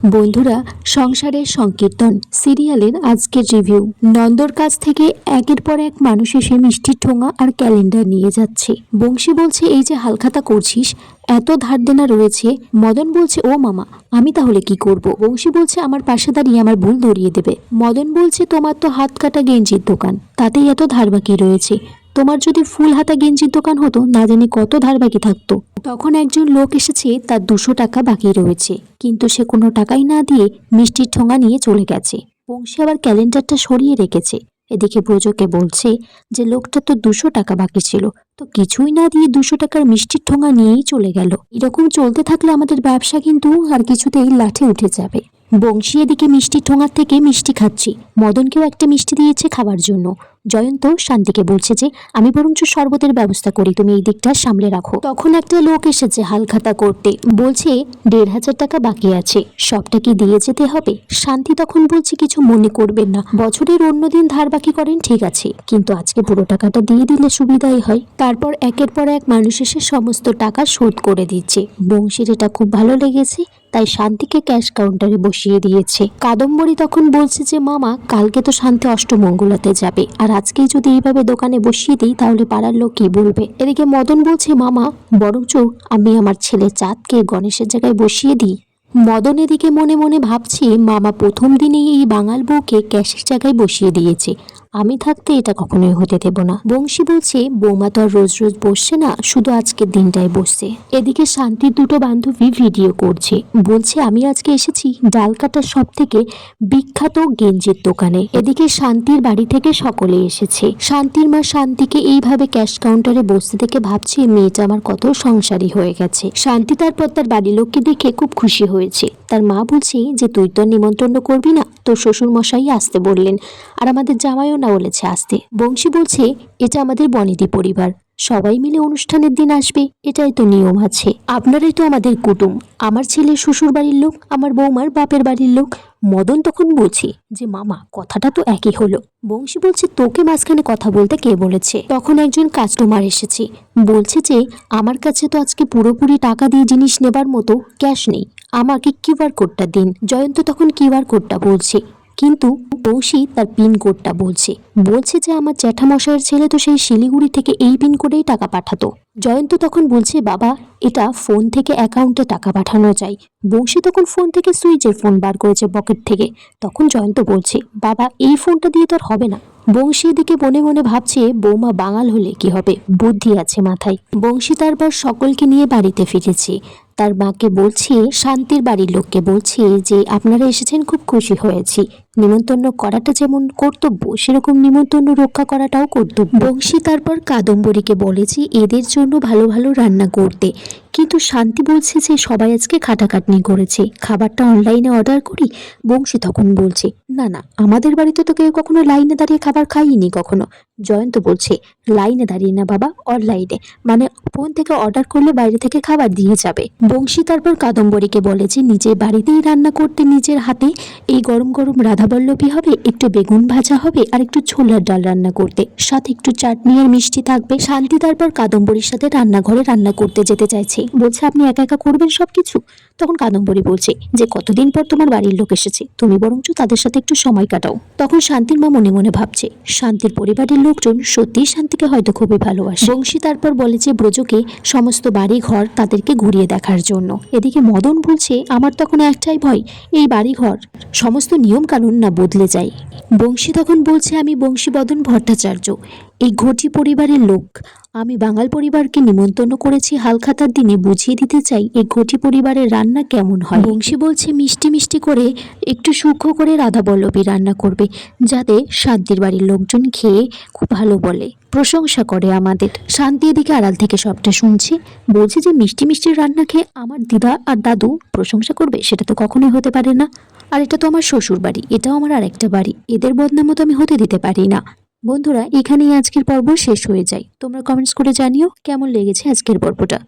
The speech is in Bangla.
বন্ধুরা, সংসারের সংকীর্তন সিরিয়ালের আজকের রিভিউ। নন্দর কাছ থেকে একের পর এক মানুষ এসে মিষ্টির ঠোঙা আর ক্যালেন্ডার নিয়ে যাচ্ছে। বংশী বলছে, এই যে হালখাতা করছিস, এত ধার দেনা রয়েছে। মদন বলছে, ও মামা, আমি তাহলে কি করব? বংশী বলছে, আমার পাশে দাঁড়িয়ে আমার ভুল ধরিয়ে দেবে। মদন বলছে, তোমার তো হাত কাটা গেঞ্জির দোকান, তাতেই এত ধার বাকি রয়েছে। তোমার যদি ফুল হাতা গেঞ্জির দোকান হতো, না জানি কত ধার বাকি থাকতো। তখন একজন লোক এসেছে, তার 200 টাকা বাকি রয়েছে, কিন্তু সে কোনো টাকাই না দিয়ে মিষ্টির ঠোঙা নিয়ে চলে গেছে। বংশী আবার ক্যালেন্ডারটা সরিয়ে রেখেছে। এদিকে ব্রজকে বলছে যে লোকটা তো 200 টাকা বাকি ছিল, তো কিছুই না দিয়ে 200 টাকার মিষ্টির ঠোঙা নিয়েই চলে গেল। এরকম চলতে থাকলে আমাদের ব্যবসা কিন্তু আর কিছুতেই লাঠে উঠে যাবে। বংশী এদিকে মিষ্টির ঠোঙার থেকে মিষ্টি খাচ্ছি। মদনকেও একটা মিষ্টি দিয়েছে খাবার জন্য। জয়ন্ত শান্তিকে বলছে যে আমি বরঞ্চ শরবতের ব্যবস্থা করি, তুমি এই দিকটা সামলে রাখো। তখন একটা লোক এসেছে হালখাতা করতে, বলছে 1,500 টাকা বাকি আছে, সবটা কি দিয়ে যেতে হবে? শান্তি তখন বলছে, কিছু মনে করবেন না, বছরের অন্য দিন ধার বাকি করেন ঠিক আছে, কিন্তু আজকে পুরো টাকাটা দিয়ে দিলে সুবিধাই হয়। তারপর একের পর এক মানুষ এসে সমস্ত টাকা শোধ করে দিচ্ছে। বংশীর এটা খুব ভালো লেগেছে, তাই শান্তিকে ক্যাশ কাউন্টারে বসিয়ে দিয়েছে। কাদম্বরী তখন বলছে যে মামা, কালকে তো শান্তি অষ্টমঙ্গলাতে যাবে, আর আজকেই যদি এইভাবে দোকানে বসিয়ে দিই তাহলে পাড়ার লোক কি বলবে? এদিকে মদন বলছে, মামা বরঞ্চ আমি আমার ছেলে চাঁদকে গণেশের জায়গায় বসিয়ে দিই। মদন এদিকে মনে মনে ভাবছি, মামা প্রথম দিনেই এই বাঙাল বউকে ক্যাশের জায়গায় বসিয়ে দিয়েছে, আমি থাকতে এটা কখনোই হতে দেব না। বংশী বলছে, বৌমা তো আর রোজ রোজ বসছে না, শুধু আজকের দিনটাই বসছে। এদিকে শান্তির দুটো বান্ধবী ভিডিও করছে, বলছে আমি আজকে এসেছি ডালকাটার সব থেকে বিখ্যাত গেঞ্জির দোকানে। এদিকে শান্তির বাড়ি থেকে সকলে এসেছে। শান্তির মা শান্তিকে এইভাবে ক্যাশ কাউন্টারে বসতে দেখে ভাবছে, মেয়েটা আমার কত সংসারী হয়ে গেছে। শান্তি তারপর তার বাড়ির লোককে দেখে খুব খুশি হয়েছে। তার মা বলছে যে তুই তো নিমন্ত্রণ করবি না, তোর শ্বশুর মশাই আসতে বললেন, আর আমাদের জামাইও না বলেছে আসতে। বংশী বলছে, এটা আমাদের বনেদি পরিবার, সবাই মিলে অনুষ্ঠানের দিন আসবে, এটাই তো নিয়ম আছে, আপনারাই তো আমাদের কুটুম, আমার ছেলে শ্বশুর বাড়ির লোক, আমার বৌমার বাপের বাড়ির লোক। মদন তখন বলছে যে মামা, কথাটা তো একই হলো। বংশী বলছে, তোকে মাঝখানে কথা বলতে কে বলেছে? তখন একজন কাস্টমার এসেছে, বলছে যে আমার কাছে তো আজকে পুরোপুরি টাকা দিয়ে জিনিস নেবার মতো ক্যাশ নেই, আমাকে কিউআর কোডটা দিন। জয়ন্ত তখন কিউআর কোডটা বলছে, কিন্তু বংশী তার পিন কোডটা বলছে যে আমার জ্যাঠামশাইয়ের ছেলে তো সেই শিলিগুড়ি থেকে এই পিন কোডেই টাকা পাঠাতো। জয়ন্ত তখন বলছে, বাবা এটা ফোন থেকে অ্যাকাউন্টে টাকা পাঠানো যায়। বংশী তখন ফোন থেকে সুইচের ফোন বার করেছে পকেট থেকে। তখন জয়ন্ত বলছে, বাবা এই ফোনটা দিয়ে তো আর হবে না। বংশী এদিকে মনে মনে ভাবছে, বৌমা বাঙাল হলে কি হবে, বুদ্ধি আছে মাথায়। বংশী তারপর সকলকে নিয়ে বাড়িতে ফিরেছে। তার মাকে বলছে, শান্তির বাড়ির লোককে বলছে যে আপনারা এসেছেন, খুব খুশি হয়েছি। নিমন্ত্রণ করাটা যেমন কর্তব্য, সেরকম নিমন্ত্রণ রক্ষা করাটাও কর্তব্য। বংশী তারপর কাদম্বরীকে বলেছে এদের জন্য ভালো ভালো রান্না করতে, কিন্তু শান্তি বলছে যে সবাই আজকে খাটাখাটনি করেছে, খাবারটা অনলাইনে অর্ডার করি। বংশী তখন বলছে, না না, আমাদের বাড়িতে তো কেউ কখনো লাইনে দাঁড়িয়ে খাবার খাইনি কখনো। জয়ন্ত বলছে, লাইনে দাঁড়িয়ে না বাবা, অনলাইনে, মানে ফোন থেকে অর্ডার করলে বাইরে থেকে খাবার দিয়ে যাবে। বংশী তারপর কাদম্বরীকে বলে যে নিজের বাড়িতেই রান্না করতে, নিজের হাতে এই গরম গরম রাধাবল্লভী হবে, একটু বেগুন ভাজা হবে, আর একটু ছোলার ডাল রান্না করতে, সাথে একটু চাটনি আর মিষ্টি থাকবে। শান্তি তারপর কাদম্বরীর সাথে রান্নাঘরে রান্না করতে যেতে চাইছে, বলছে আপনি একা একা করবেন সবকিছু? তখন কাদম্বরী বলছে যে কতদিন পর তোমার বাড়ির লোক এসেছে, তুমি বরঞ্চ তাদের সাথে একটু সময় কাটাও। তখন শান্তির মা মনে মনে ভাবছে, শান্তির পরিবারের লোকজন সত্যিই শান্তিকে হয়তো খুবই ভালোবাসে। বংশী তারপর বলে যে ব্রজকে সমস্ত বাড়ি ঘর তাদেরকে ঘুরিয়ে দেখার জন্য। এদিকে মদন বলছে, আমার তখন একটাই ভয়, এই বাড়ি ঘর সমস্ত নিয়ম কানুন না বদলে যায়। বংশী তখন বলছে, আমি বংশীবদন ভট্টাচার্য, এই ঘটি পরিবারের লোক, আমি বাঙাল পরিবারকে নিমন্ত্রণ করেছি হালখাতার দিনে, বুঝিয়ে দিতে চাই এই ঘটি পরিবারের রান্না কেমন হয়। বংশী বলছে, মিষ্টি মিষ্টি করে একটু সূক্ষ্ম করে রাধাবল্লভী রান্না করবে, যাতে শান্তির বাড়ির লোকজন খেয়ে খুব ভালো বলে, প্রশংসা করে আমাদের। শান্তি এদিকে আড়াল থেকে সবটা শুনছে, বলছে যে মিষ্টি মিষ্টি রান্না খেয়ে আমার দিদা আর দাদু প্রশংসা করবে, সেটা তো কখনোই হতে পারে না, আর এটা তো আমার শ্বশুর বাড়ি, এটাও আমার আরেকটা বাড়ি, এদের বদনামও তো আমি হতে দিতে পারি না। বন্ধুরা, এখানেই আজকের পর্ব শেষ হয়ে যায়। তোমরা কমেন্টস করে জানিও কেমন লেগেছে আজকের পর্বটা।